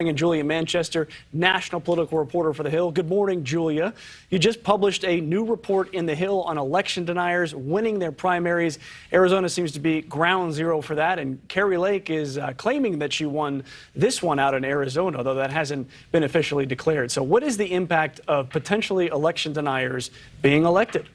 And Julia Manchester, national political reporter for The Hill. Good morning, Julia. You just published a new report in The Hill on election deniers winning their primaries. Arizona seems to be ground zero for that, and Kari Lake is claiming that she won this one out in Arizona, though that hasn't been officially declared. So what is the impact of potentially election deniers being elected?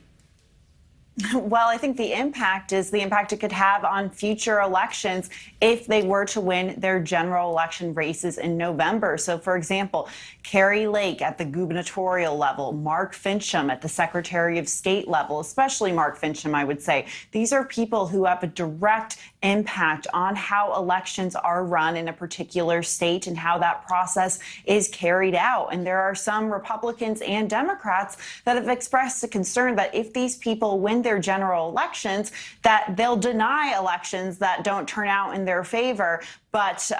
Well, I think the impact is the impact it could have on future elections if they were to win their general election races in November. So, for example, Kari Lake at the gubernatorial level, Mark Finchem at the Secretary of State level, especially Mark Finchem, I would say. These are people who have a direct impact on how elections are run in a particular state and how that process is carried out. And there are some Republicans and Democrats that have expressed a concern that if these people win their general elections, that they'll deny elections that don't turn out in their favor, but,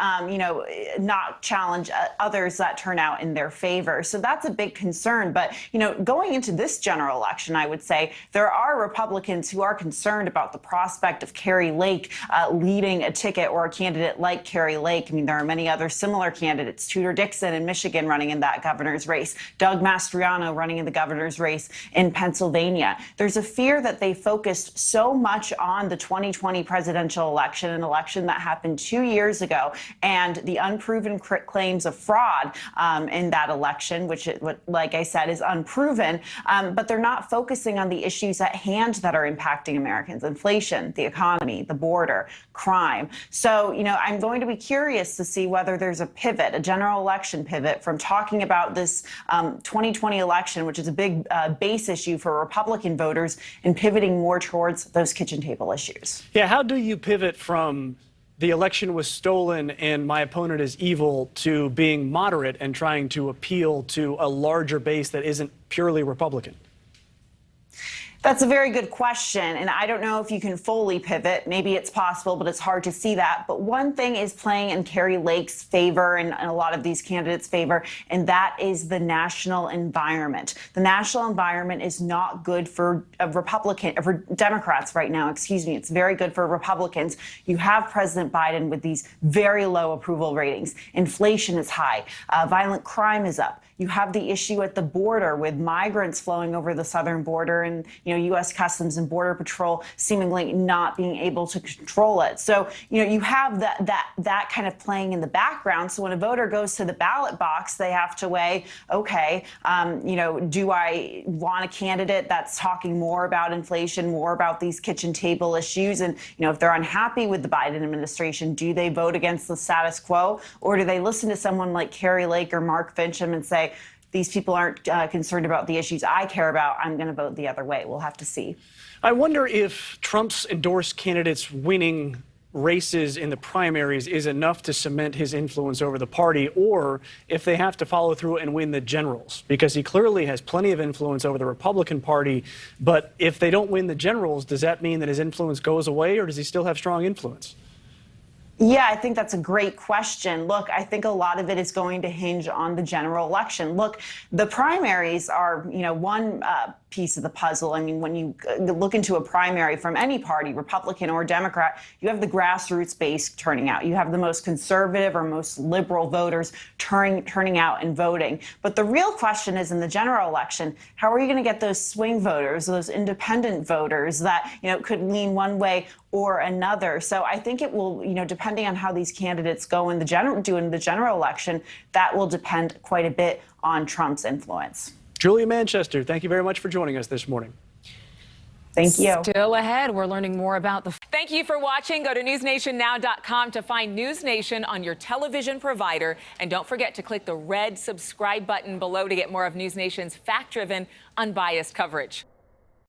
not challenge others that turn out in their favor. So that's a big concern. But, going into this general election, I would say there are Republicans who are concerned about the prospect of Kari Lake leading a ticket or a candidate like Kari Lake. I mean, there are many other similar candidates, Tudor Dixon in Michigan running in that governor's race, Doug Mastriano running in the governor's race in Pennsylvania. There's a fear that they focused so much on the 2020 presidential election, an election that happened 2 years ago, and the unproven claims of fraud in that election, which, like I said, is unproven. But they're not focusing on the issues at hand that are impacting Americans: inflation, the economy, the border, crime. So, I'm going to be curious to see whether there's a pivot, a general election pivot, from talking about this 2020 election, which is a big base issue for Republican voters, and pivoting more towards those kitchen table issues. Yeah, how do you pivot from the election was stolen and my opponent is evil to being moderate and trying to appeal to a larger base that isn't purely Republican? That's a very good question, and I don't know if you can fully pivot. Maybe it's possible, but it's hard to see that. But one thing is playing in Kari Lake's favor and a lot of these candidates' favor, and that is the national environment. The national environment is not good for for Democrats right now. Excuse me. It's very good for Republicans. You have President Biden with these very low approval ratings. Inflation is high. Violent crime is up. You have the issue at the border with migrants flowing over the southern border and, U.S. Customs and Border Patrol seemingly not being able to control it. So, you have that kind of playing in the background. So when a voter goes to the ballot box, they have to weigh, okay, do I want a candidate that's talking more about inflation, more about these kitchen table issues? And, if they're unhappy with the Biden administration, do they vote against the status quo? Or do they listen to someone like Kari Lake or Mark Finchem and say, these people aren't concerned about the issues I care about, I'm going to vote the other way? We'll have to see. I wonder if Trump's endorsed candidates winning races in the primaries is enough to cement his influence over the party, or if they have to follow through and win the generals, because he clearly has plenty of influence over the Republican Party. But if they don't win the generals, does that mean that his influence goes away, or does he still have strong influence? Yeah, I think that's a great question. Look, I think a lot of it is going to hinge on the general election. Look, the primaries are, one piece of the puzzle. I mean, when you look into a primary from any party, Republican or Democrat, you have the grassroots base turning out. You have the most conservative or most liberal voters turning out and voting. But the real question is, in the general election, how are you going to get those swing voters, those independent voters that, could lean one way or another? So I think it will, depending on how these candidates go in the general election, that will depend quite a bit on Trump's influence. Julia Manchester, thank you very much for joining us this morning. Thank you. Still ahead, we're learning more about the... Thank you for watching. Go to newsnationnow.com to find NewsNation on your television provider. And don't forget to click the red subscribe button below to get more of NewsNation's fact-driven, unbiased coverage.